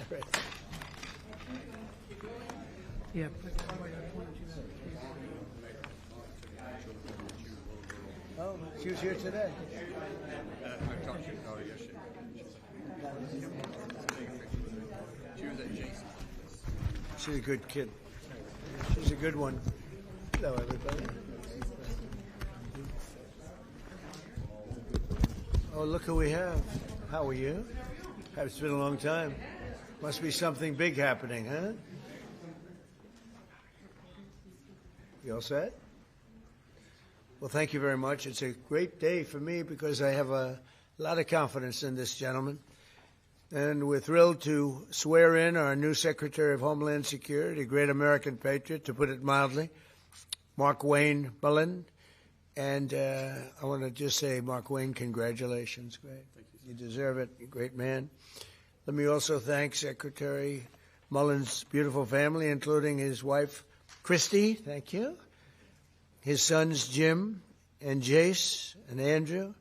Great. Yeah. Oh, she was here today. I talked to your daughter yesterday. She was at Jason's. She's a good kid. She's a good one. Hello, everybody. Oh, look who we have. How are you? It's been a long time. Must be something big happening, huh? You all set? Well, thank you very much. It's a great day for me because I have a lot of confidence in this gentleman. And we're thrilled to swear in our new Secretary of Homeland Security, a great American patriot, to put it mildly, Markwayne Mullin. And I want to just say, Markwayne, congratulations. Great. You deserve it. You're a great man. Let me also thank Secretary Mullin's beautiful family, including his wife, Christy. Thank you. His sons, Jim and Jace and Andrew,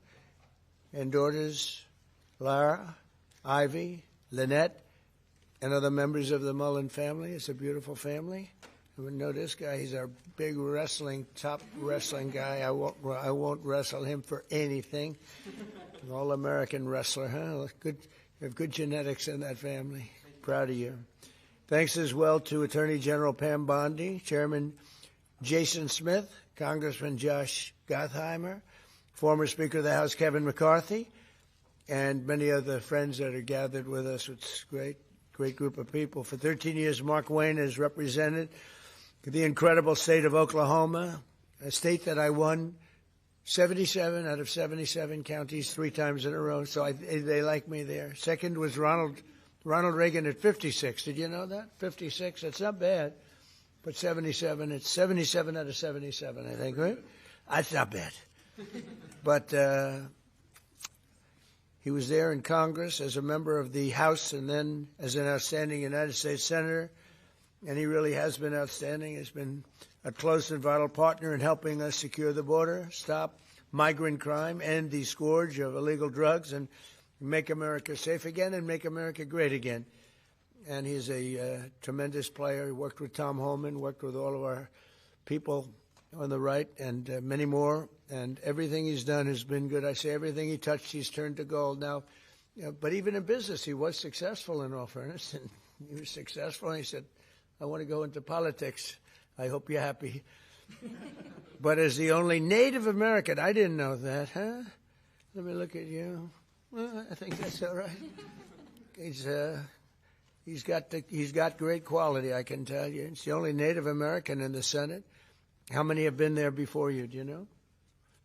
and daughters, Lara, Ivy, Lynette, and other members of the Mullin family. It's a beautiful family. You would know this guy. He's our big top wrestling guy. I won't wrestle him for anything. An all-American wrestler, huh? Good. You have good genetics in that family. Proud of you. Thanks as well to Attorney General Pam Bondi, Chairman Jason Smith, Congressman Josh Gottheimer, former Speaker of the House Kevin McCarthy, and many other friends that are gathered with us. It's a great group of people. For 13 years, Markwayne has represented the incredible state of Oklahoma, a state that I won 77 out of 77 counties 3 times in a row, so they like me there. Second was Ronald Reagan at 56. Did you know that? 56, it's not bad. But 77, it's 77 out of 77, I think, right? That's not bad. But he was there in Congress as a member of the House and then as an outstanding United States Senator. And he really has been outstanding. He's been a close and vital partner in helping us secure the border, stop migrant crime, end the scourge of illegal drugs, and make America safe again and make America great again. And he's a tremendous player. He worked with Tom Homan, worked with all of our people on the right, and many more. And everything he's done has been good. I say everything he touched, he's turned to gold. Now, but even in business, he was successful, in all fairness. And he was successful, and he said, I want to go into politics. I hope you're happy. But as the only Native American, I didn't know that, huh? Let me look at you. Well, I think that's all right. He's got great quality, I can tell you. It's the only Native American in the Senate. How many have been there before you? Do you know?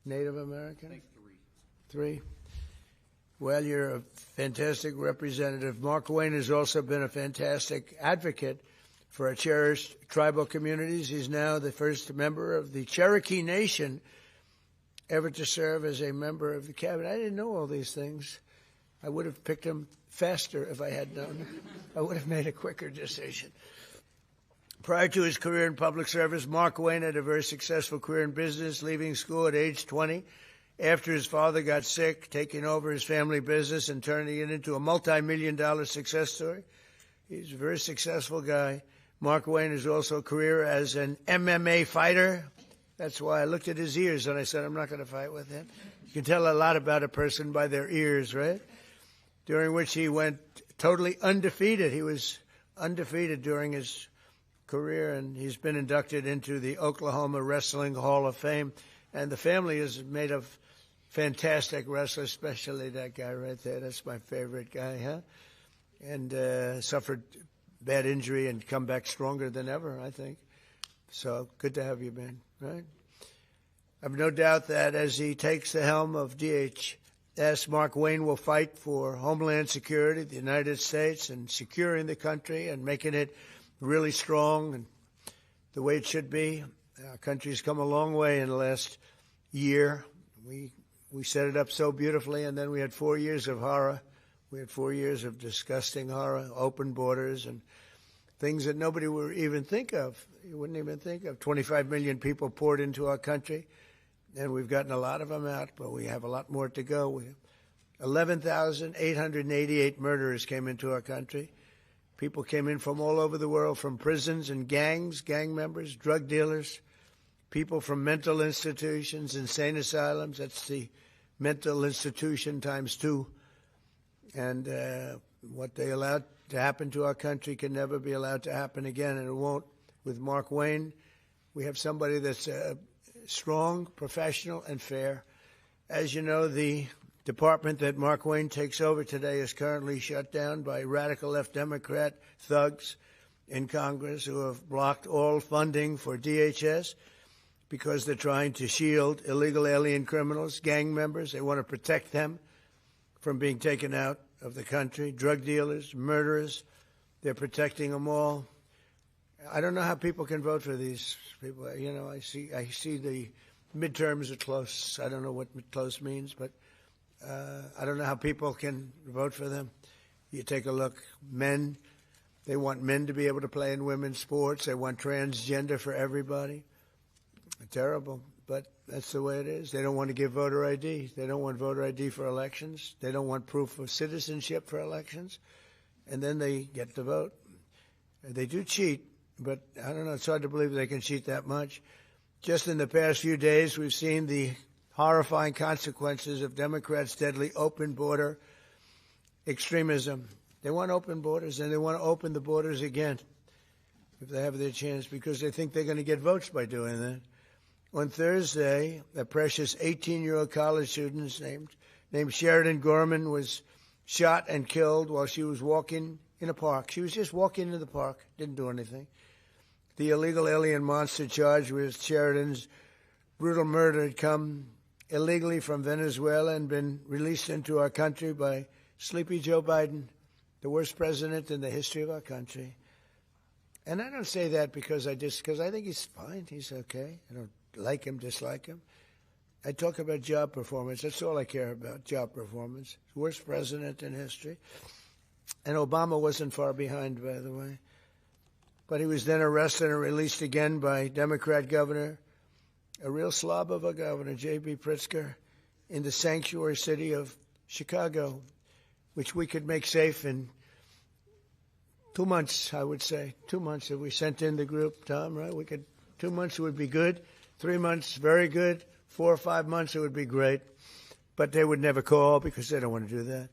Native American? I think 3. 3. Well, you're a fantastic representative. Markwayne has also been a fantastic advocate for our cherished tribal communities. He's now the first member of the Cherokee Nation ever to serve as a member of the cabinet. I didn't know all these things. I would have picked him faster if I had known. I would have made a quicker decision. Prior to his career in public service, Markwayne had a very successful career in business, leaving school at age 20 after his father got sick, taking over his family business and turning it into a multi-million-dollar success story. He's a very successful guy. Markwayne has also a career as an MMA fighter. That's why I looked at his ears and I said, I'm not going to fight with him. You can tell a lot about a person by their ears, right? During which he went totally undefeated. He was undefeated during his career, and he's been inducted into the Oklahoma Wrestling Hall of Fame. And the family is made of fantastic wrestlers, especially that guy right there. That's my favorite guy, huh? And suffered bad injury and come back stronger than ever, I think. So good to have you, man, right? I have no doubt that as he takes the helm of DHS, Markwayne will fight for Homeland Security, the United States, and securing the country and making it really strong and the way it should be. Our country's come a long way in the last year. We set it up so beautifully, and then we had 4 years of horror. We had 4 years of disgusting horror, open borders, and things that nobody would even think of. You wouldn't even think of. 25 million people poured into our country, and we've gotten a lot of them out, but we have a lot more to go. 11,888 murderers came into our country. People came in from all over the world, from prisons and gangs, gang members, drug dealers, people from mental institutions, insane asylums. That's the mental institution times 2. And what they allowed to happen to our country can never be allowed to happen again, and it won't. With Markwayne, we have somebody that's strong, professional, and fair. As you know, the department that Markwayne takes over today is currently shut down by radical left Democrat thugs in Congress who have blocked all funding for DHS because they're trying to shield illegal alien criminals, gang members. They want to protect them from being taken out of the country, drug dealers, murderers. They're protecting them all. I don't know how people can vote for these people. You know, I see the midterms are close. I don't know what close means, but I don't know how people can vote for them. You take a look. Men, they want men to be able to play in women's sports. They want transgender for everybody. Terrible, but that's the way it is. They don't want to give voter ID. They don't want voter ID for elections. They don't want proof of citizenship for elections. And then they get to vote. They do cheat, but I don't know. It's hard to believe they can cheat that much. Just in the past few days, we've seen the horrifying consequences of Democrats' deadly open border extremism. They want open borders, and they want to open the borders again if they have their chance, because they think they're going to get votes by doing that. On Thursday, a precious 18-year-old college student named Sheridan Gorman was shot and killed while she was walking in a park. She was just walking in the park, didn't do anything. The illegal alien monster charged with Sheridan's brutal murder had come illegally from Venezuela and been released into our country by sleepy Joe Biden, the worst president in the history of our country. And I don't say that because I think he's fine. He's okay. I don't like him, dislike him. I talk about job performance. That's all I care about, job performance. Worst president in history. And Obama wasn't far behind, by the way. But he was then arrested and released again by Democrat governor, a real slob of a governor, J.B. Pritzker, in the sanctuary city of Chicago, which we could make safe in 2 months, I would say. 2 months if we sent in the group, Tom, right? 2 months would be good. 3 months, very good. 4 or 5 months, it would be great. But they would never call because they don't want to do that.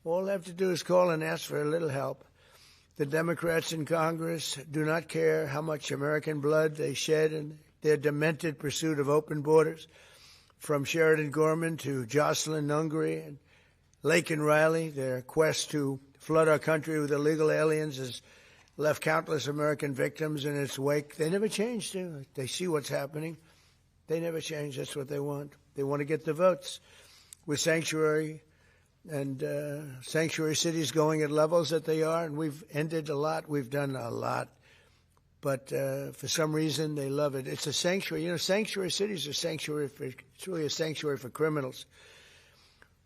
All they have to do is call and ask for a little help. The Democrats in Congress do not care how much American blood they shed in their demented pursuit of open borders. From Sheridan Gorman to Jocelyn Nungary and Laken Riley, their quest to flood our country with illegal aliens has left countless American victims in its wake. They never changed. They see what's happening. They never change. That's what they want. They want to get the votes. With sanctuary and sanctuary cities going at levels that they are, and we've ended a lot. We've done a lot. But for some reason, they love it. It's a sanctuary. You know, sanctuary cities are sanctuary for, it's really a sanctuary for criminals.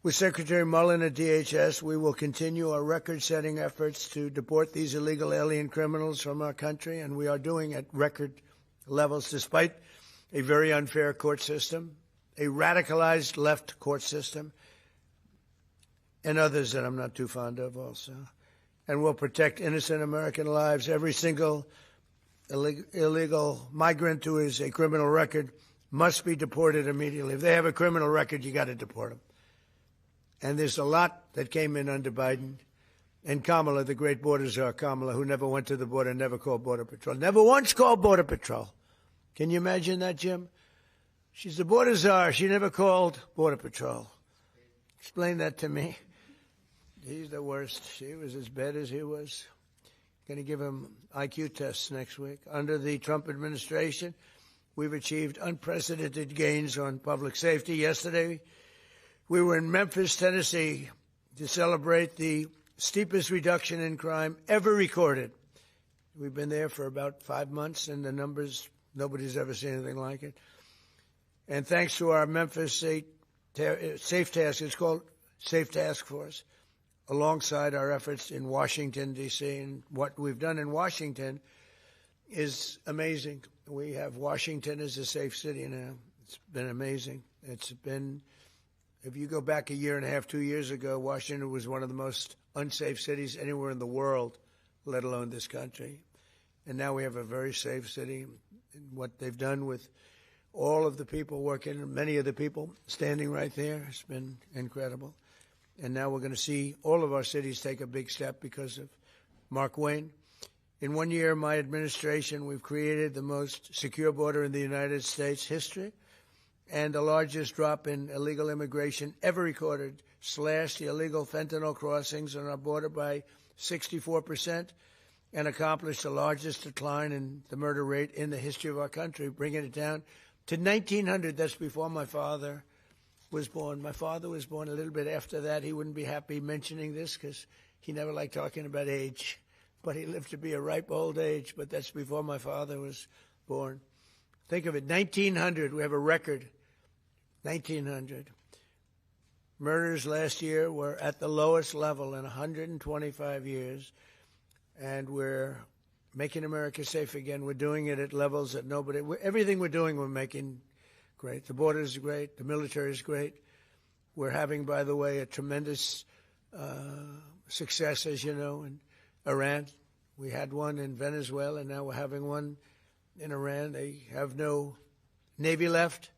With Secretary Mullin at DHS, we will continue our record-setting efforts to deport these illegal alien criminals from our country, and we are doing at record levels despite a very unfair court system, a radicalized left court system, and others that I'm not too fond of also. And we'll protect innocent American lives. Every single illegal migrant who is a criminal record must be deported immediately. If they have a criminal record, you got to deport them. And there's a lot that came in under Biden. And Kamala, the great border czar, Kamala, who never went to the border, never called Border Patrol, never once called Border Patrol. Can you imagine that, Jim? She's the border czar. She never called Border Patrol. Explain that to me. He's the worst. She was as bad as he was. Going to give him IQ tests next week. Under the Trump administration, we've achieved unprecedented gains on public safety. Yesterday, we were in Memphis, Tennessee, to celebrate the steepest reduction in crime ever recorded. We've been there for about 5 months, and the numbers, nobody's ever seen anything like it. And thanks to our Memphis Safe Task, it's called Safe Task Force, alongside our efforts in Washington, D.C. And what we've done in Washington is amazing. We have Washington as a safe city now. It's been amazing. It's been, if you go back a year and a half, 2 years ago, Washington was one of the most unsafe cities anywhere in the world. let alone this country. And now we have a very safe city. And what they've done with all of the people working, many of the people standing right there, has been incredible. And now we're going to see all of our cities take a big step because of Markwayne. In 1 year, my administration, we've created the most secure border in the United States history and the largest drop in illegal immigration ever recorded, slashed the illegal fentanyl crossings on our border by 64%, and accomplished the largest decline in the murder rate in the history of our country, bringing it down to 1,900. That's before my father was born. My father was born a little bit after that. He wouldn't be happy mentioning this because he never liked talking about age. But he lived to be a ripe old age, but that's before my father was born. Think of it, 1,900. We have a record, 1,900. Murders last year were at the lowest level in 125 years, and we're making America safe again. We're doing it at levels that everything we're doing, we're making great. The border is great. The military is great. We're having, by the way, a tremendous success, as you know, in Iran. We had one in Venezuela, and now we're having one in Iran. They have no Navy left.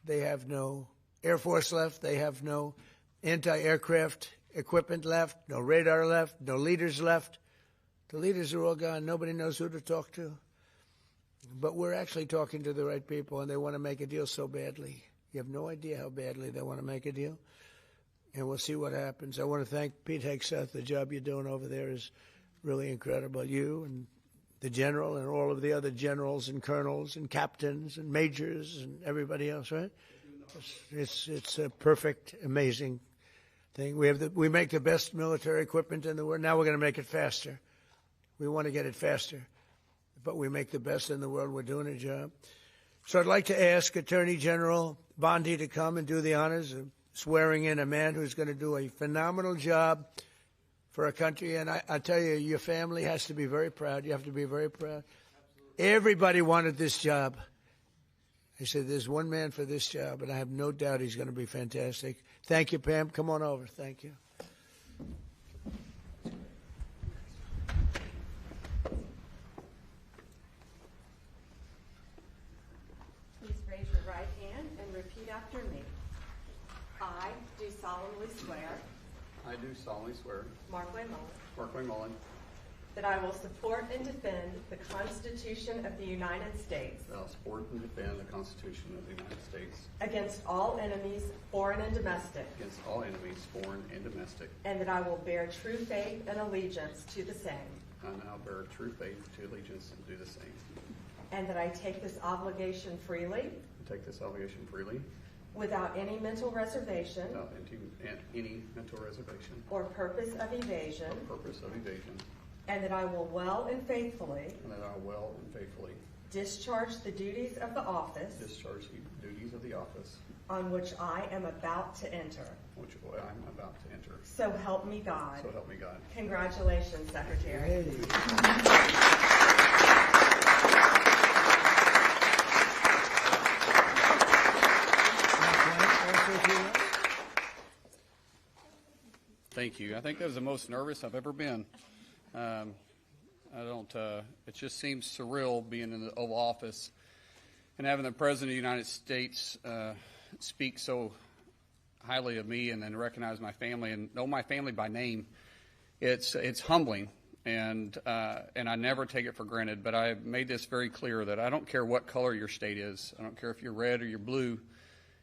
They have no Air Force left. They have no anti-aircraft equipment left, no radar left, no leaders left. The leaders are all gone. Nobody knows who to talk to. But we're actually talking to the right people, and they want to make a deal so badly. You have no idea how badly they want to make a deal. And we'll see what happens. I want to thank Pete Hegseth. The job you're doing over there is really incredible. You and the general and all of the other generals and colonels and captains and majors and everybody else, right? It's a perfect, amazing thing. We make the best military equipment in the world. Now we're going to make it faster. We want to get it faster, but we make the best in the world. We're doing a job. So I'd like to ask Attorney General Bondi to come and do the honors of swearing in a man who's going to do a phenomenal job for our country. And I tell you, your family has to be very proud. You have to be very proud. Absolutely. Everybody wanted this job. I said, there's one man for this job, and I have no doubt he's going to be fantastic. Thank you, Pam. Come on over. Thank you. Please raise your right hand and repeat after me. I do solemnly swear. I do solemnly swear. Markwayne Mullin. Markwayne Mullin. That I will support and defend the Constitution of the United States. That I will support and defend the Constitution of the United States. Against all enemies, foreign and domestic. Against all enemies, foreign and domestic. And that I will bear true faith and allegiance to the same. And I will bear true faith to allegiance and do the same. And that I take this obligation freely. And take this obligation freely. Without any mental reservation. Without any mental reservation. Or purpose of evasion. Or purpose of evasion. And that I will well and faithfully. And that I will well and faithfully. Discharge the duties of the office. Discharge the duties of the office. On which I am about to enter. Which I am about to enter. So help me God. So help me God. Congratulations, Secretary. Hey. Thank you. I think that was the most nervous I've ever been. It just seems surreal being in the Oval Office and having the President of the United States speak so highly of me and then recognize my family and know my family by name. It's humbling, and I never take it for granted, but I made this very clear that I don't care what color your state is. I don't care if you're red or you're blue.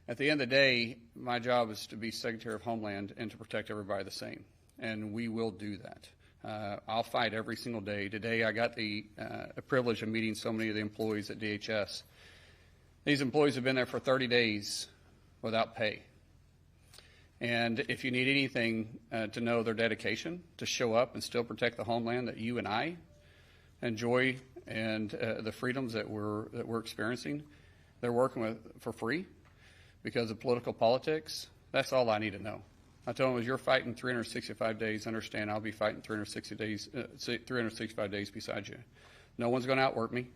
At the end of the day, my job is to be Secretary of Homeland and to protect everybody the same, and we will do that. I'll fight every single day. Today I got the privilege of meeting so many of the employees at DHS. These employees have been there for 30 days without pay. And if you need anything to know their dedication to show up and still protect the homeland that you and I enjoy and the freedoms that we're experiencing, they're working with for free. Because of political politics, that's all I need to know. I told them, as you're fighting 365 days, understand I'll be fighting 365 days beside you. No one's going to outwork me,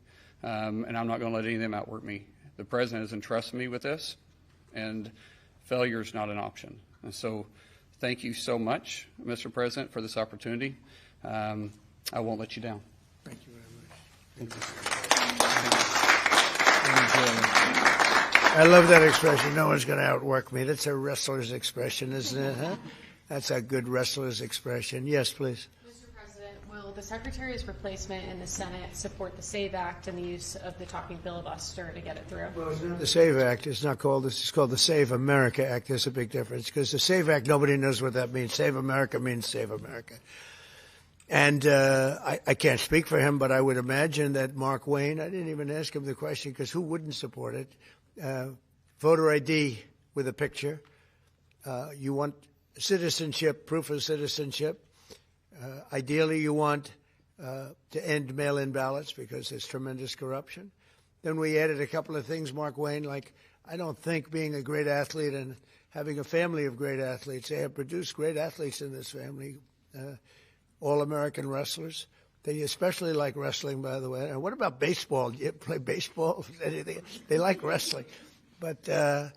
and I'm not going to let any of them outwork me. The President has entrusted me with this, and failure is not an option. And so thank you so much, Mr. President, for this opportunity. I won't let you down. Thank you very much. I love that expression. No one's going to outwork me. That's a wrestler's expression, isn't it? Huh? That's a good wrestler's expression. Yes, please. Mr. President, will the Secretary's replacement in the Senate support the SAVE Act and the use of the talking filibuster to get it through? Well, it's not the SAVE Act. It's not called this. It's called the Save America Act. There's a big difference because the SAVE Act, nobody knows what that means. Save America means Save America. And I can't speak for him, but I would imagine that Markwayne, I didn't even ask him the question because who wouldn't support it? Voter ID with a picture. You want citizenship, proof of citizenship. Ideally, you want to end mail-in ballots because there's tremendous corruption. Then we added a couple of things, Markwayne, like I don't think being a great athlete and having a family of great athletes, they have produced great athletes in this family, all-American wrestlers. They especially like wrestling, by the way. And what about baseball? Do you play baseball? Anything? They like wrestling. But I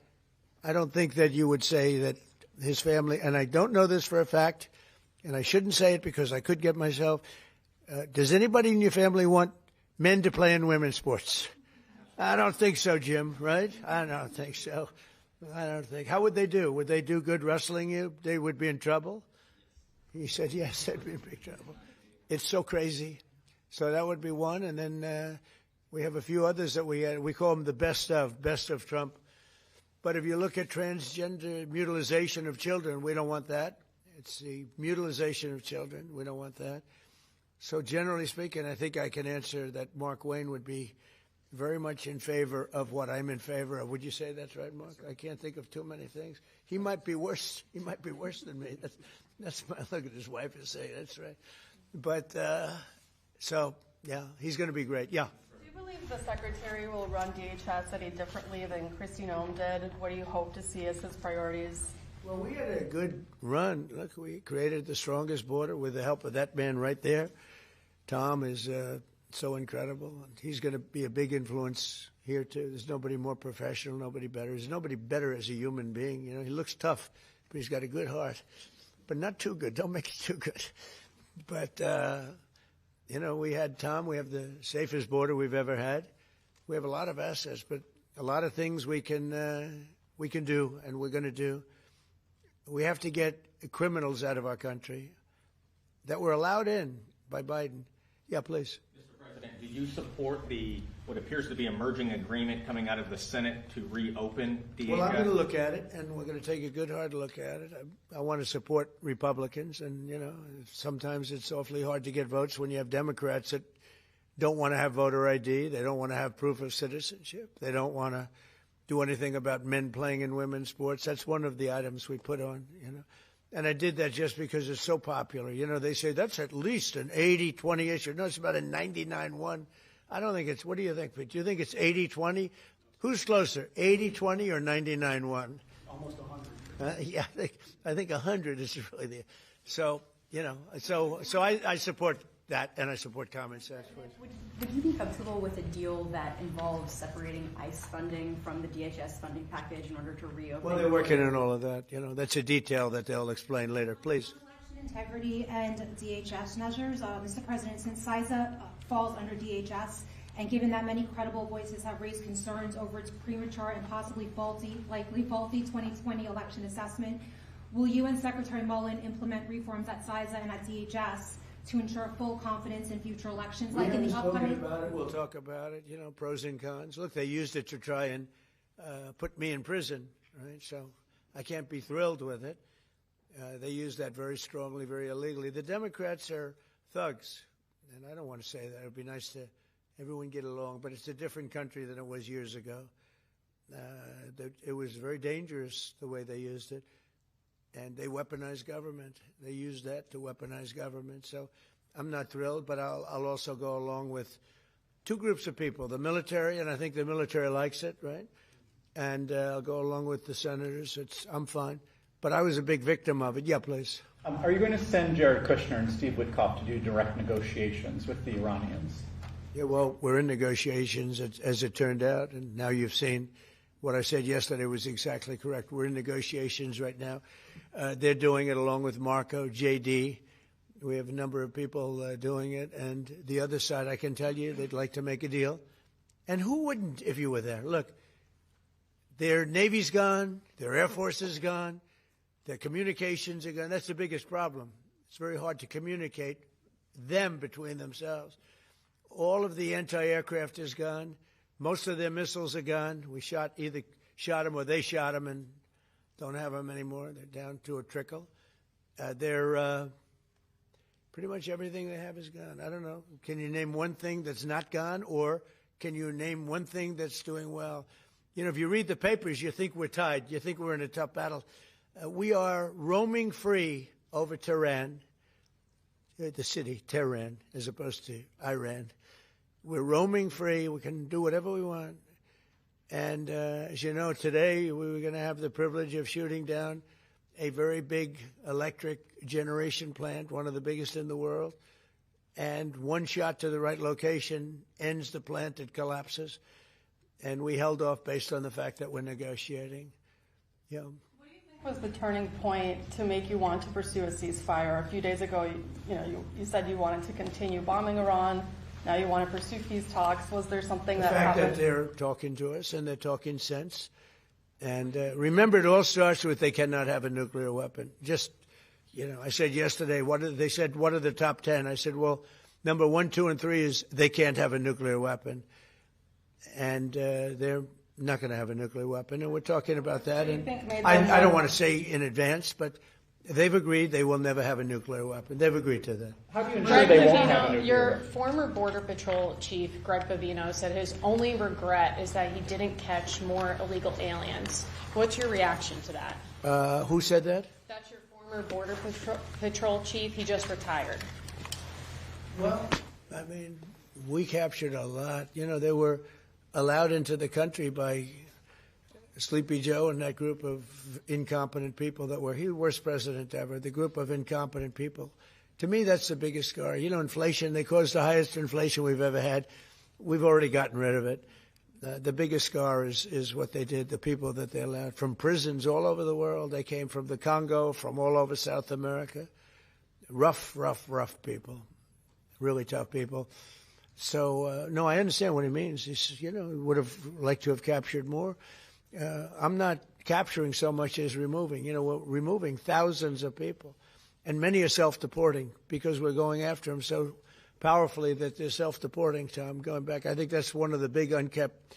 don't think that you would say that his family, and I don't know this for a fact, and I shouldn't say it because I could get myself. Does anybody in your family want men to play in women's sports? I don't think so, Jim, right? I don't think so. I don't think. How would they do? Would they do good wrestling you? They would be in trouble? He said, yes, they'd be in big trouble. It's so crazy. So that would be one. And then we have a few others that we call them the best of Trump. But if you look at transgender mutilization of children, we don't want that. It's the mutilization of children. We don't want that. So generally speaking, I think I can answer that Markwayne would be very much in favor of what I'm in favor of. Would you say that's right, Mark? I can't think of too many things. He might be worse. He might be worse than me. That's my look at his wife and say, that's right. But so, yeah, he's going to be great. Yeah. Do you believe the Secretary will run DHS any differently than Kristi Noem did? What do you hope to see as his priorities? Well, we had a good run. Look, we created the strongest border with the help of that man right there. Tom is so incredible. He's going to be a big influence here, too. There's nobody more professional, nobody better. There's nobody better as a human being. You know, he looks tough, but he's got a good heart. But not too good. Don't make it too good. But, you know, we had Tom. We have the safest border we've ever had. We have a lot of assets, but a lot of things we can do, and we're going to do. We have to get criminals out of our country that were allowed in by Biden. Yeah, please. Mr. President, do you support what appears to be emerging agreement coming out of the Senate to reopen DHS? Well, I'm going to look at it, and we're going to take a good hard look at it. I want to support Republicans, and, you know, sometimes it's awfully hard to get votes when you have Democrats that don't want to have voter ID. They don't want to have proof of citizenship. They don't want to do anything about men playing in women's sports. That's one of the items we put on, you know. And I did that just because it's so popular. You know, they say that's at least an 80-20 issue. No, it's about a 99-1. I don't think it's, what do you think, Pete? Do you think it's 80-20? Who's closer, 80-20 or 99-1? Almost 100. Yeah, I think 100 is really the, so, you know, so I support that, and I support common sense. Would you be comfortable with a deal that involves separating ICE funding from the DHS funding package in order to reopen? Well, they're working on all of that. You know, that's a detail that they'll explain later. Please. Election integrity and DHS measures. Mr. President, since CISA falls under DHS, and given that many credible voices have raised concerns over its premature and possibly likely faulty 2020 election assessment, will you and Secretary Mullin implement reforms at CISA and at DHS to ensure full confidence in future elections, like in the upcoming? About it. We'll talk about it. You know, pros and cons. Look, they used it to try and put me in prison, right? So I can't be thrilled with it. They used that very strongly, very illegally. The Democrats are thugs, and I don't want to say that. It would be nice to everyone get along, but it's a different country than it was years ago. It was very dangerous the way they used it. And they weaponized government. They used that to weaponize government. So I'm not thrilled, but I'll also go along with two groups of people, the military, and I think the military likes it, right? And I'll go along with the senators. I'm fine. But I was a big victim of it. Yeah, please. Are you going to send Jared Kushner and Steve Witkoff to do direct negotiations with the Iranians? Yeah, well, we're in negotiations, as it turned out, and now you've seen what I said yesterday was exactly correct. We're in negotiations right now. They're doing it along with Marco, JD. We have a number of people doing it, and the other side, I can tell you, they'd like to make a deal. And who wouldn't if you were there? Look, their Navy's gone, their Air Force is gone, their communications are gone. That's the biggest problem. It's very hard to communicate them between themselves. All of the anti-aircraft is gone. Most of their missiles are gone. We either shot them or they shot them and don't have them anymore. They're down to a trickle. Pretty much everything they have is gone. I don't know. Can you name one thing that's not gone, or can you name one thing that's doing well? You know, if you read the papers, you think we're tied. You think we're in a tough battle. We are roaming free over Tehran, the city, Tehran, as opposed to Iran. We're roaming free. We can do whatever we want. And as you know, today we were going to have the privilege of shooting down a very big electric generation plant, one of the biggest in the world. And one shot to the right location ends the plant, it collapses. And we held off based on the fact that we're negotiating. Yeah. What do you think was the turning point to make you want to pursue a ceasefire? A few days ago, you said you wanted to continue bombing Iran. Now you want to pursue peace talks. Was there something that happened? The fact that they're talking to us and they're talking sense. And remember, it all starts with they cannot have a nuclear weapon. Just, I said yesterday, they said, what are the top 10? I said, well, number 1, 2, and 3 is they can't have a nuclear weapon. And they're not going to have a nuclear weapon. And we're talking about that. And I don't want to say in advance, but they've agreed they will never have a nuclear weapon. They've agreed to that. How do you ensure they won't have a nuclear Your weapon? former Border Patrol chief, Greg Bovino, said his only regret is that he didn't catch more illegal aliens. What's your reaction to that? Who said that? That's your former Border Patrol chief. He just retired. Well, I mean, we captured a lot. They were allowed into the country by Sleepy Joe and that group of incompetent people that were, he was the worst president ever, the group of incompetent people. To me, that's the biggest scar. Inflation, they caused the highest inflation we've ever had. We've already gotten rid of it. The biggest scar is what they did, the people that they allowed from prisons all over the world. They came from the Congo, from all over South America. Rough people, really tough people. So, no, I understand what he means. He would have liked to have captured more. I'm not capturing so much as removing. We're removing thousands of people, and many are self-deporting because we're going after them so powerfully that they're self-deporting. Tom, going back, I think that's one of the big unkept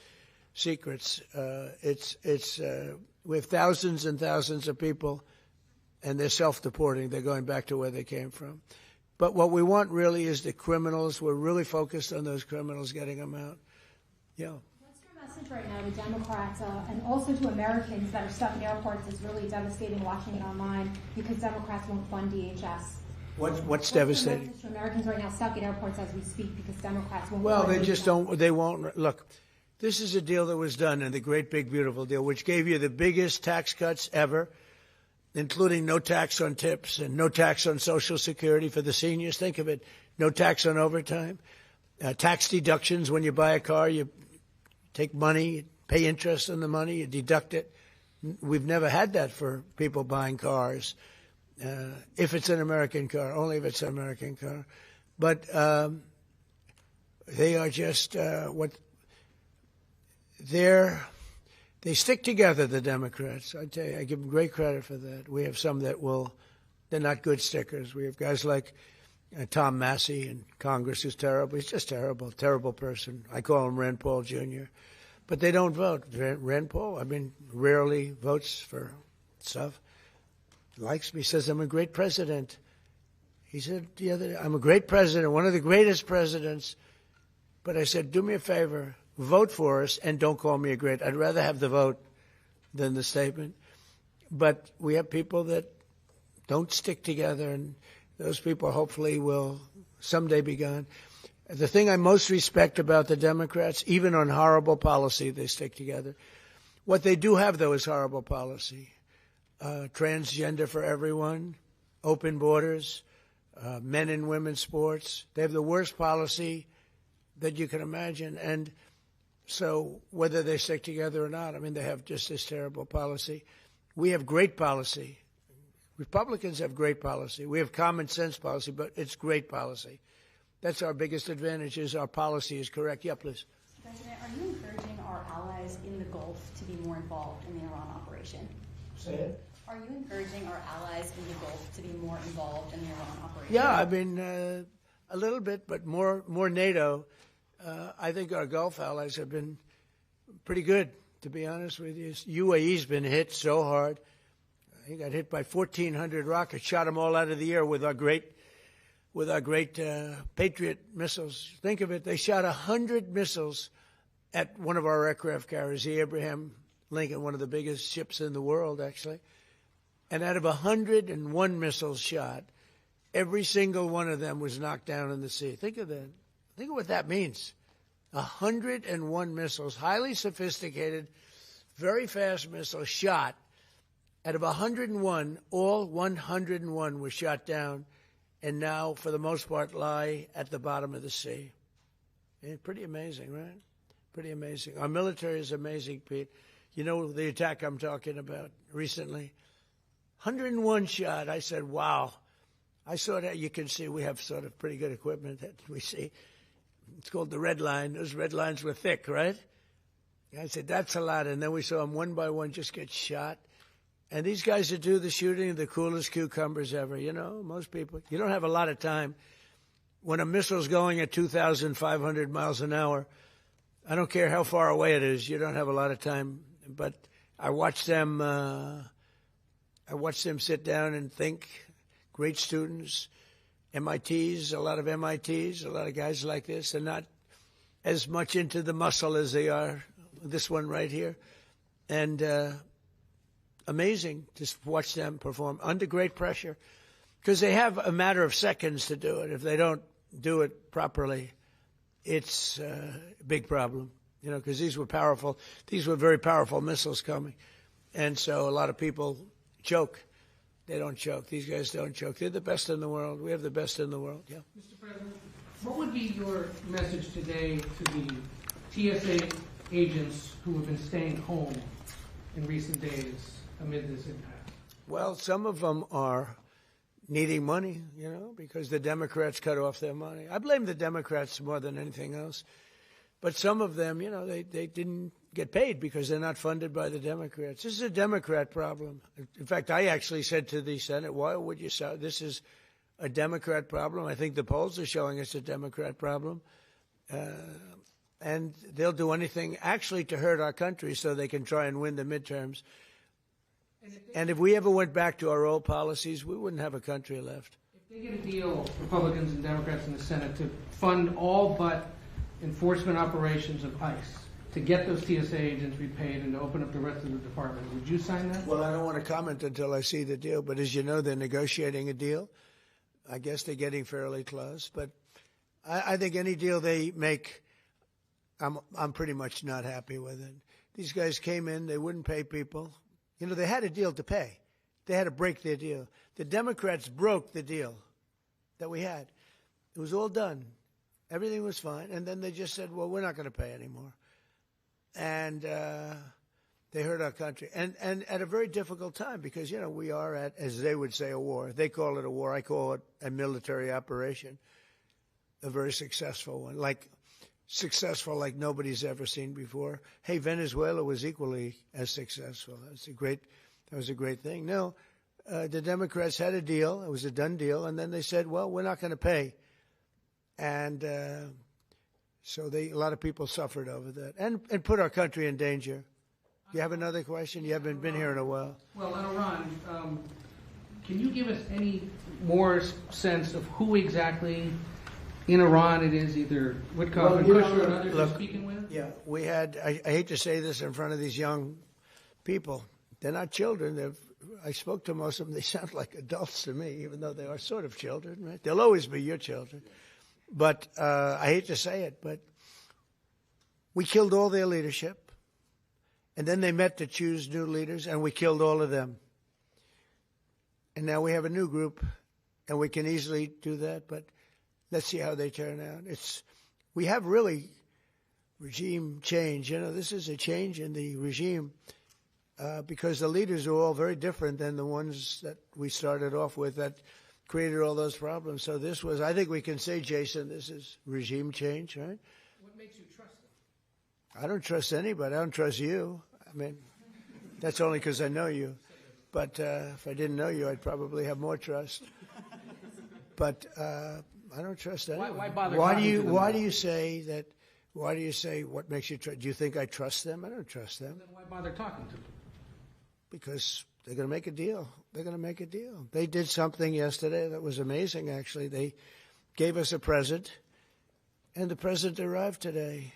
secrets. We have thousands and thousands of people, and they're self-deporting. They're going back to where they came from. But what we want really is the criminals. We're really focused on those criminals, getting them out. Yeah. What's your message right now to Democrats and also to Americans that are stuck in airports? Is really devastating watching it online because Democrats won't fund DHS. What's devastating? Your message to Americans right now stuck in airports as we speak because Democrats won't Well, fund they DHS? just don't. They won't. Look, this is a deal that was done in the Great Big Beautiful Deal, which gave you the biggest tax cuts ever, including no tax on tips and no tax on Social Security for the seniors. Think of it, no tax on overtime, tax deductions when you buy a car, you take money, you pay interest on the money, you deduct it. We've never had that for people buying cars, if it's an American car, only if it's an American car. But they are just they stick together, the Democrats. I tell you, I give them great credit for that. We have some that they're not good stickers. We have guys like Tom Massey in Congress, who's terrible. He's just terrible person. I call him Rand Paul Jr. But they don't vote. Rand Paul, rarely votes for stuff. Likes me, says I'm a great president. He said the other day, I'm a great president, one of the greatest presidents. But I said, do me a favor, vote for us and don't call me a great. I'd rather have the vote than the statement. But we have people that don't stick together, and those people hopefully will someday be gone. The thing I most respect about the Democrats, even on horrible policy, they stick together. What they do have, though, is horrible policy. Transgender for everyone, open borders, men and women's sports. They have the worst policy that you can imagine. And so whether they stick together or not, they have just this terrible policy. We have great policy. Republicans have great policy. We have common sense policy, but it's great policy. That's our biggest advantage, is our policy is correct. Yeah, please. President, are you encouraging our allies in the Gulf to be more involved in the Iran operation? Say it. Are you encouraging our allies in the Gulf to be more involved in the Iran operation? Yeah, I mean, a little bit, but more NATO. I think our Gulf allies have been pretty good, to be honest with you. UAE's been hit so hard. He got hit by 1,400 rockets, shot them all out of the air with our great Patriot missiles. Think of it, they shot 100 missiles at one of our aircraft carriers, the Abraham Lincoln, one of the biggest ships in the world, actually. And out of 101 missiles shot, every single one of them was knocked down in the sea. Think of that. Think of what that means. 101 missiles, highly sophisticated, very fast missiles shot. Out of 101, all 101 were shot down, and now, for the most part, lie at the bottom of the sea. Pretty amazing, right? Pretty amazing. Our military is amazing, Pete. You know the attack I'm talking about recently? 101 shot. I said, wow. I saw that. You can see we have sort of pretty good equipment that we see. It's called the red line. Those red lines were thick, right? I said, that's a lot. And then we saw them one by one just get shot. And these guys that do the shooting are the coolest cucumbers ever. You know, most people, you don't have a lot of time. When a missile's going at 2,500 miles an hour, I don't care how far away it is, you don't have a lot of time. But I watched them sit down and think. Great students, MITs, a lot of MITs, a lot of guys like this. They're not as much into the muscle as they are this one right here. And amazing to watch them perform under great pressure, because they have a matter of seconds to do it. If they don't do it properly, it's a big problem, you know, because these were powerful. These were very powerful missiles coming. And so a lot of people choke. They don't choke. These guys don't choke. They're the best in the world. We have the best in the world. Yeah. Mr. President, what would be your message today to the TSA agents who have been staying home in recent days amid this impact? Well, some of them are needing money, you know, because the Democrats cut off their money. I blame the Democrats more than anything else. But some of them, you know, they didn't get paid because they're not funded by the Democrats. This is a Democrat problem. In fact, I actually said to the Senate, why would you say this is a Democrat problem? I think the polls are showing it's a Democrat problem. And they'll do anything actually to hurt our country so they can try and win the midterms. And if we ever went back to our old policies, we wouldn't have a country left. If they get a deal, Republicans and Democrats in the Senate, to fund all but enforcement operations of ICE, to get those TSA agents repaid and to open up the rest of the department, would you sign that? Well, I don't want to comment until I see the deal. But as you know, they're negotiating a deal. I guess they're getting fairly close. But I think any deal they make, I'm pretty much not happy with it. These guys came in, they wouldn't pay people. You know, they had a deal to pay. They had to break their deal. The Democrats broke the deal that we had. It was all done. Everything was fine. And then they just said, well, we're not going to pay anymore. And they hurt our country. And at a very difficult time because, you know, we are at, as they would say, a war. They call it a war. I call it a military operation, a very successful one, like successful like nobody's ever seen before. Hey, Venezuela was equally as successful. That was a great thing. No, the Democrats had a deal. It was a done deal. And then they said, well, we're not going to pay. And so a lot of people suffered over that and put our country in danger. You have another question? You haven't been here in a while. Well, on Iran, can you give us any more sense of who exactly in Iran it is, either Witkoff and Kushner and others you're speaking with? Yeah, we had, I hate to say this in front of these young people. They're not children. I spoke to most of them. They sound like adults to me, even though they are sort of children, right? They'll always be your children. But I hate to say it, but we killed all their leadership. And then they met to choose new leaders, and we killed all of them. And now we have a new group, and we can easily do that, but let's see how they turn out. We have really regime change. You know, this is a change in the regime. because the leaders are all very different than the ones that we started off with that created all those problems. So this was, I think we can say, Jason, this is regime change, right? What makes you trust them? I don't trust anybody. I don't trust you. I mean, that's only because I know you. But if I didn't know you, I'd probably have more trust. But I don't trust anyone. Why bother Why talking do you? to them Why then? do you say that? Why do you say what makes you trust? Do you think I trust them? I don't trust them Then why bother talking to them? because they're going to make a deal. They're going to make a deal. They did something yesterday that was amazing. Actually, they gave us a present, and the present arrived today.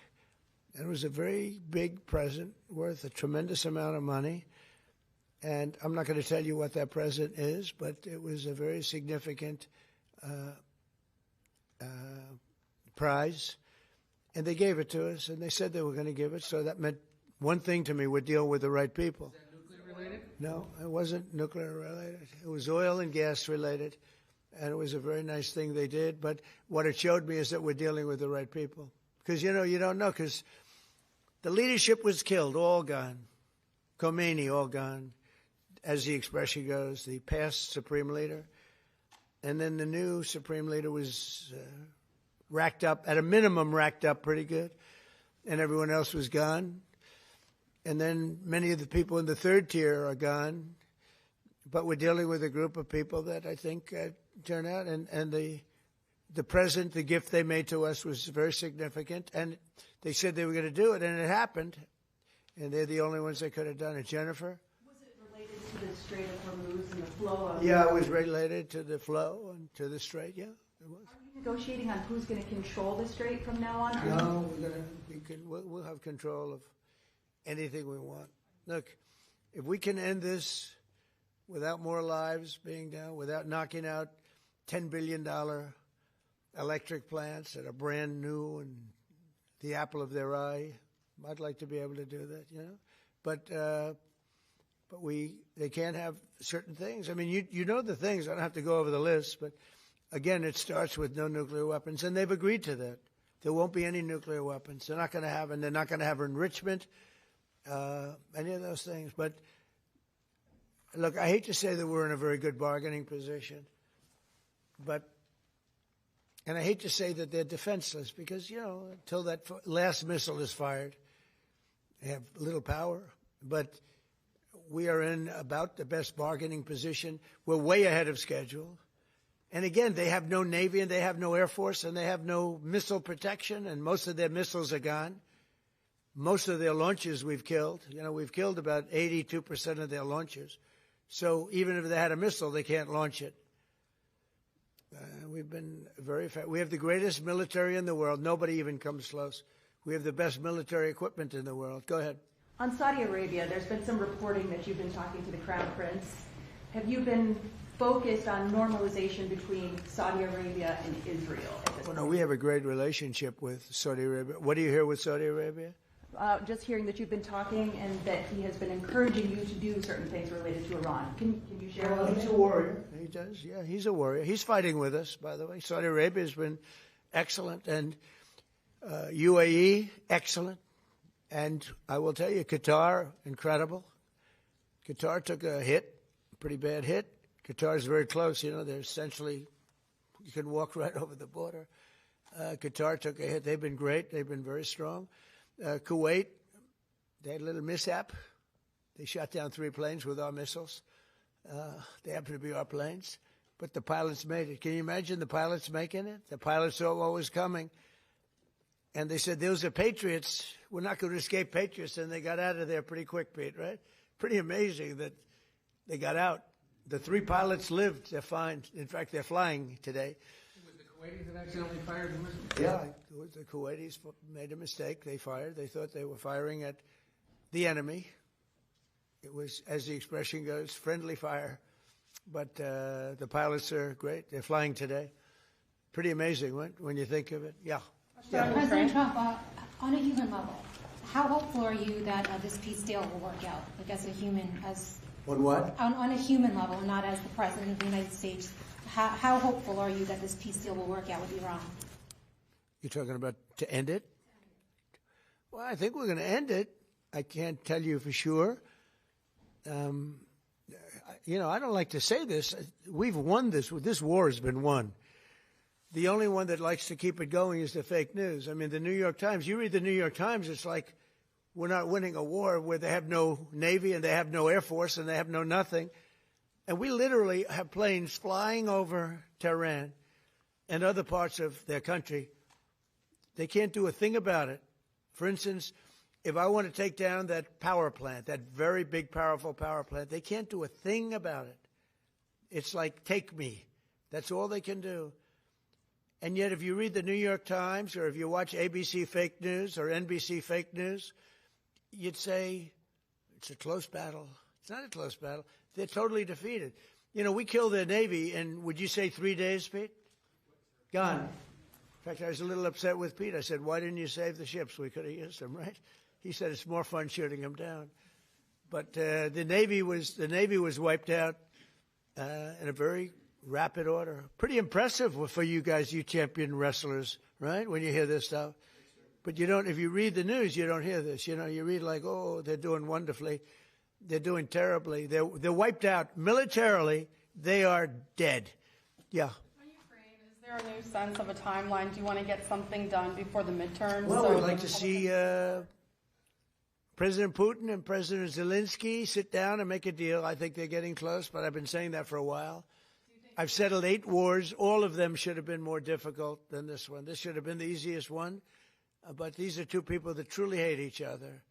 And it was a very big present worth a tremendous amount of money. And I'm not going to tell you what that present is, but it was a very significant prize. And they gave it to us, and they said they were going to give it. So that meant one thing to me: we're dealing with the right people. Is that nuclear related? No, it wasn't nuclear related. It was oil and gas related, and it was a very nice thing they did. But what it showed me is that we're dealing with the right people. Because, you don't know, because the leadership was killed, all gone. Khomeini, all gone, as the expression goes, the past supreme leader. And then the new supreme leader was racked up, at a minimum racked up pretty good, and everyone else was gone. And then many of the people in the third tier are gone. But we're dealing with a group of people that I think turn out, and the present, the gift they made to us was very significant. And they said they were going to do it, and it happened. And they're the only ones that could have done it. Jennifer? Was it related to the Strait of Hormuz and the flow of... Yeah, it was related to the flow and to the strait, yeah, it was. Are you negotiating on who's going to control the strait from now on? No, we'll have control of anything we want. Look, if we can end this without more lives being down, without knocking out $10 billion electric plants that are brand new and the apple of their eye, I'd like to be able to do that, But they can't have certain things. I mean, you know the things. I don't have to go over the list, but again, it starts with no nuclear weapons, and they've agreed to that. There won't be any nuclear weapons. They're not going to have, and they're not going to have enrichment, any of those things. But look, I hate to say that we're in a very good bargaining position, and I hate to say that they're defenseless because, until that last missile is fired, they have little power. But we are in about the best bargaining position. We're way ahead of schedule. And again, they have no Navy and they have no Air Force and they have no missile protection, and most of their missiles are gone. Most of their launches we've killed. We've killed about 82% of their launches. So even if they had a missile, they can't launch it. We've been very effective. We have the greatest military in the world. Nobody even comes close. We have the best military equipment in the world. Go ahead. On Saudi Arabia, there's been some reporting that you've been talking to the Crown Prince. Have you been focused on normalization between Saudi Arabia and Israel at this Well, no, point? we have a great relationship with Saudi Arabia. What do you hear with Saudi Arabia? Just hearing that you've been talking and that he has been encouraging you to do certain things related to Iran. Can you share a little He's bit? a warrior. He does, yeah. He's a warrior. He's fighting with us, by the way. Saudi Arabia has been excellent, and UAE, excellent. And I will tell you, Qatar, incredible. Qatar took a hit, a pretty bad hit. Qatar is very close. They're essentially, you can walk right over the border. Qatar took a hit. They've been great. They've been very strong. Kuwait, they had a little mishap. They shot down 3 planes with our missiles. They happen to be our planes. But the pilots made it. Can you imagine the pilots making it? The pilots saw what was coming. And they said, those are Patriots. We're not going to escape Patriots. And they got out of there pretty quick, Pete, right? Pretty amazing that they got out. The 3 pilots lived. They're fine. In fact, they're flying today. Was the Kuwaitis that accidentally fired the missile? Yeah, the Kuwaitis made a mistake. They fired. They thought they were firing at the enemy. It was, as the expression goes, friendly fire. But the pilots are great. They're flying today. Pretty amazing when you think of it. Yeah. President Trump, on a human level, how hopeful are you that this peace deal will work out? Like as a human, On what? on a human level, not as the President of the United States. How hopeful are you that this peace deal will work out with Iran? You're talking about to end it? Well, I think we're going to end it. I can't tell you for sure. I don't like to say this. We've won this. This war has been won. The only one that likes to keep it going is the fake news. I mean, the New York Times, you read the New York Times, it's like we're not winning a war where they have no Navy and they have no Air Force and they have no nothing. And we literally have planes flying over Tehran and other parts of their country. They can't do a thing about it. For instance, if I want to take down that power plant, that very big, powerful power plant, they can't do a thing about it. It's like, take me. That's all they can do. And yet, if you read the New York Times or if you watch ABC fake news or NBC fake news, you'd say it's a close battle. It's not a close battle. They're totally defeated. We killed their Navy in, would you say 3 days, Pete? Gone. In fact, I was a little upset with Pete. I said, why didn't you save the ships? We could have used them, right? He said it's more fun shooting them down. But the Navy was wiped out in a very rapid order. Pretty impressive for you guys, you champion wrestlers, right? When you hear this stuff. But you don't, if you read the news, you don't hear this. You read like, oh, they're doing wonderfully. They're doing terribly. They're wiped out militarily. They are dead. Yeah. On Ukraine, is there a new sense of a timeline? Do you want to get something done before the midterms? Well, we'd like to see President Putin and President Zelensky sit down and make a deal. I think they're getting close, but I've been saying that for a while. I've settled 8 wars. All of them should have been more difficult than this one. This should have been the easiest one. But these are two people that truly hate each other.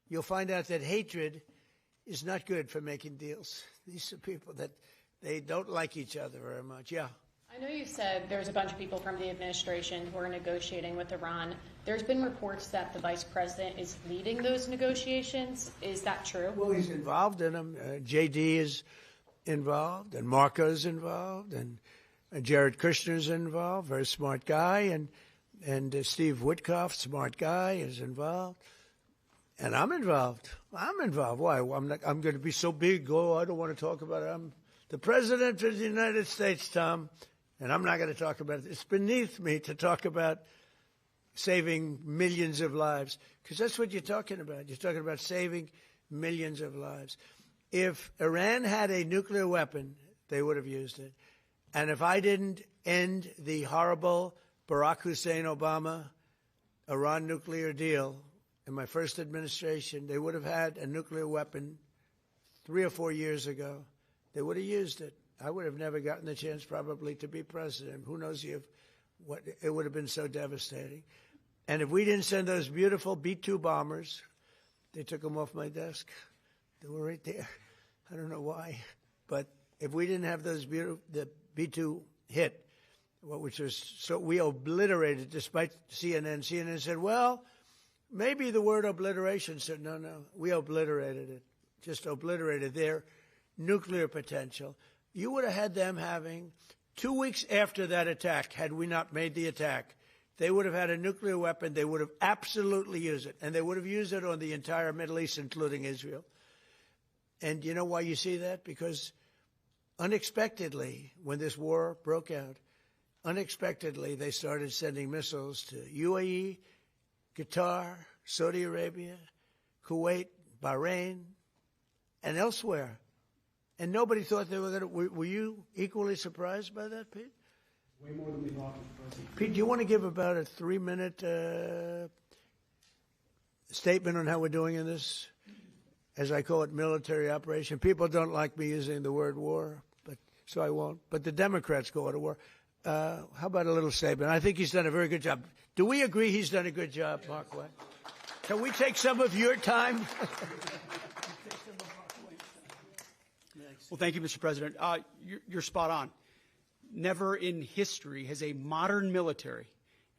You'll find out that hatred is not good for making deals. These are people that they don't like each other very much. Yeah. I know you said there's a bunch of people from the administration who are negotiating with Iran. There's been reports that the vice president is leading those negotiations. Is that true? Well, he's involved in them. JD is involved, and Marco's involved, and Jared Kushner's involved, very smart guy, and Steve Witkoff, smart guy, is involved. And I'm involved. Why? I'm going to be so big. Oh, I don't want to talk about it. I'm the president of the United States, Tom, and I'm not going to talk about it. It's beneath me to talk about saving millions of lives, because that's what you're talking about. You're talking about saving millions of lives. If Iran had a nuclear weapon, they would have used it. And if I didn't end the horrible Barack Hussein Obama Iran nuclear deal in my first administration, they would have had a nuclear weapon 3 or 4 years ago. They would have used it. I would have never gotten the chance probably to be president. Who knows what it would have been so devastating. And if we didn't send those beautiful B-2 bombers, they took them off my desk. They were right there. I don't know why. But if we didn't have those beautiful, the B-2 hit, which was so we obliterated, despite CNN. CNN said, well, maybe the word obliteration. Said, no, we obliterated it. Just obliterated their nuclear potential. You would have had them having 2 weeks after that attack, had we not made the attack, they would have had a nuclear weapon. They would have absolutely used it. And they would have used it on the entire Middle East, including Israel. And you know why you see that? Because unexpectedly, when this war broke out, unexpectedly they started sending missiles to UAE, Qatar, Saudi Arabia, Kuwait, Bahrain, and elsewhere. And nobody thought they were going to. Were you equally surprised by that, Pete? Way more than we thought. Pete, do you want to give about a 3-minute statement on how we're doing in this, as I call it, military operation? People don't like me using the word war, so I won't. But the Democrats call it a war. How about a little statement? I think he's done a very good job. Do we agree he's done a good job, Markwayne? Can we take some of your time? Well, thank you, Mr. President. You're spot on. Never in history has a modern military,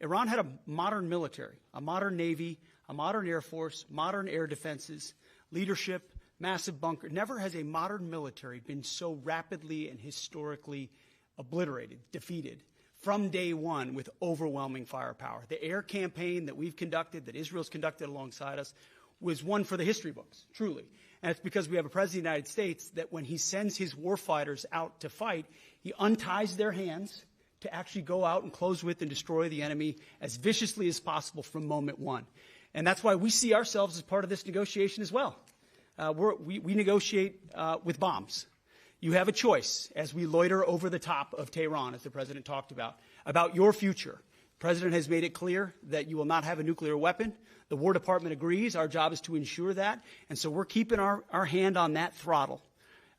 Iran had a modern military, a modern navy, a modern air force, modern air defenses, leadership, massive bunker. Never has a modern military been so rapidly and historically obliterated, defeated, from day one with overwhelming firepower. The air campaign that we've conducted, that Israel's conducted alongside us, was one for the history books, truly. And it's because we have a president of the United States that when he sends his warfighters out to fight, he unties their hands to actually go out and close with and destroy the enemy as viciously as possible from moment one. And that's why we see ourselves as part of this negotiation as well. we negotiate with bombs. You have a choice as we loiter over the top of Tehran, as the president talked about your future. The president has made it clear that you will not have a nuclear weapon. The War Department agrees. Our job is to ensure that. And so we're keeping our hand on that throttle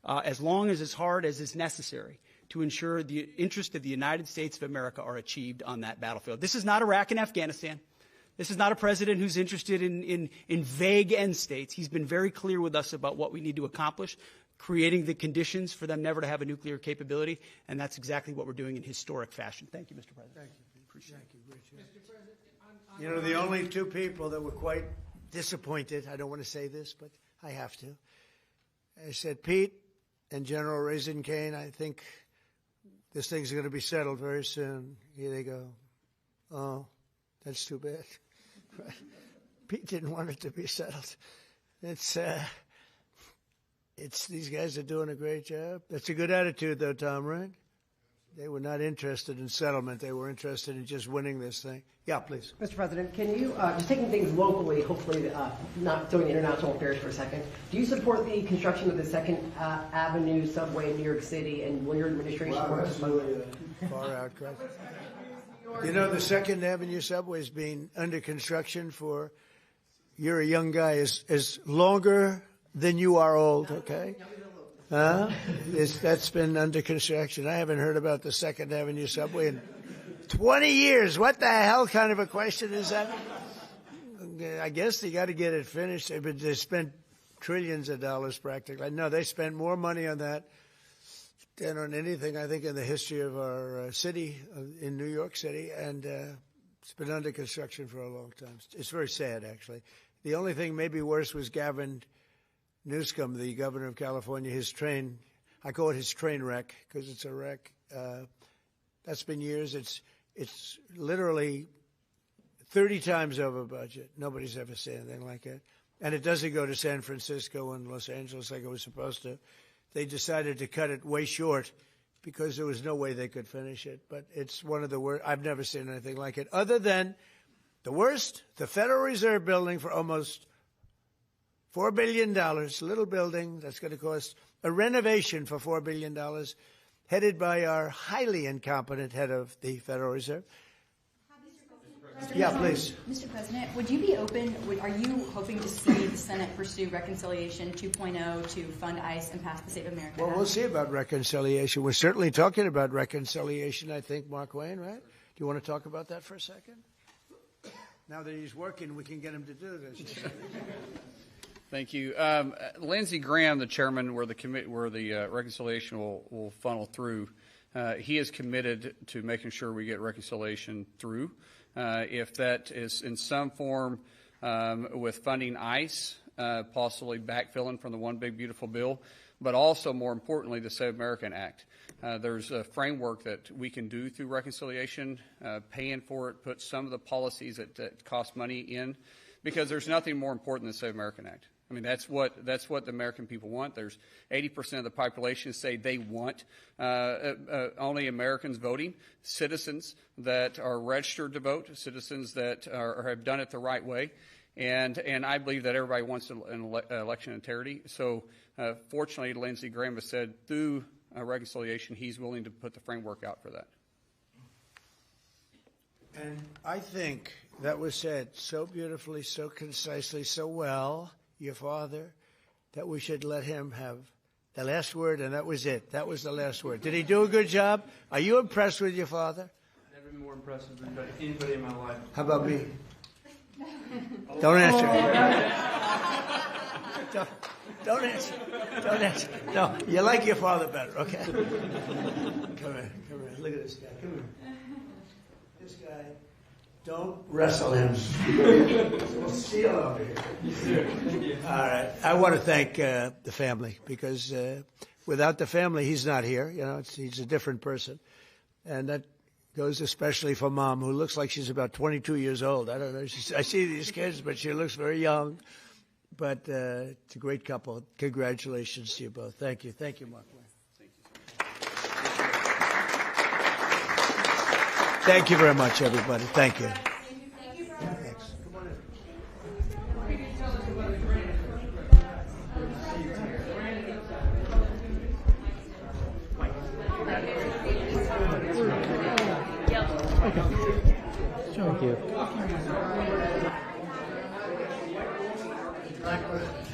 as long as hard as is necessary to ensure the interests of the United States of America are achieved on that battlefield. This is not Iraq and Afghanistan. This is not a president who's interested in vague end states. He's been very clear with us about what we need to accomplish, creating the conditions for them never to have a nuclear capability, and that's exactly what we're doing in historic fashion. Thank you, Mr. President. Thank you. Appreciate it. You know, the only two people that were quite disappointed, I don't want to say this, but I have to. I said, Pete and General Raisin Kane, I think this thing's going to be settled very soon. Here they go. Oh, that's too bad. Pete didn't want it to be settled. It's these guys are doing a great job. That's a good attitude, though, Tom, right? They were not interested in settlement. They were interested in just winning this thing. Yeah, please. Mr. President, can you, just taking things locally, hopefully not doing international affairs for a second, do you support the construction of the 2nd Avenue subway in New York City, and will your administration work? That's really far out, Chris. You know, the 2nd Avenue subway is being under construction for, you're a young guy, is longer than you are old, okay? That's been under construction. I haven't heard about the 2nd Avenue subway in 20 years. What the hell kind of a question is that? I guess they got to get it finished. They spent trillions of dollars practically. No, they spent more money on that than on anything, I think, in the history of our city, in New York City. And it's been under construction for a long time. It's very sad, actually. The only thing maybe worse was Gavin Newsom, the governor of California, his train, I call it his train wreck because it's a wreck. That's been years. It's literally 30 times over budget. Nobody's ever seen anything like it. And it doesn't go to San Francisco and Los Angeles like it was supposed to. They decided to cut it way short because there was no way they could finish it. But it's one of the worst. I've never seen anything like it. Other than the worst, the Federal Reserve building for almost $4 billion, little building that's going to cost a renovation for $4 billion, headed by our highly incompetent head of the Federal Reserve. Yeah, please. Mr. President, would you be open, are you hoping to see the Senate pursue Reconciliation 2.0 to fund ICE and pass the Save America Act? Well, we'll see about reconciliation. We're certainly talking about reconciliation, I think, Markwayne, right? Do you want to talk about that for a second? Now that he's working, we can get him to do this. Thank you. Lindsey Graham, the chairman where the reconciliation will funnel through, he is committed to making sure we get reconciliation through. If that is in some form with funding ICE, possibly backfilling from the One Big Beautiful Bill, but also more importantly, the Save America Act. There's a framework that we can do through reconciliation, paying for it, put some of the policies that cost money in, because there's nothing more important than the Save America Act. I mean, that's what the American people want. There's 80% of the population say they want only Americans voting, citizens that are registered to vote, citizens that have done it the right way, and I believe that everybody wants an election integrity. So, fortunately, Lindsey Graham has said through reconciliation he's willing to put the framework out for that. And I think that was said so beautifully, so concisely, so well, your father, that we should let him have the last word, and that was it. That was the last word. Did he do a good job? Are you impressed with your father? Never been more impressed with anybody in my life. How about me? Don't answer. Don't answer. Don't answer. No, you like your father better, okay? Come here. Look at this guy. Come here. This guy, don't wrestle him. We'll see you over here. All right. I want to thank the family, because without the family, he's not here. You know, he's a different person. And that goes especially for Mom, who looks like she's about 22 years old. I don't know. I see these kids, but she looks very young. But it's a great couple. Congratulations to you both. Thank you. Thank you, Markwayne. Thank you very much, everybody. Thank you. Thanks. Come on in. Blackwood.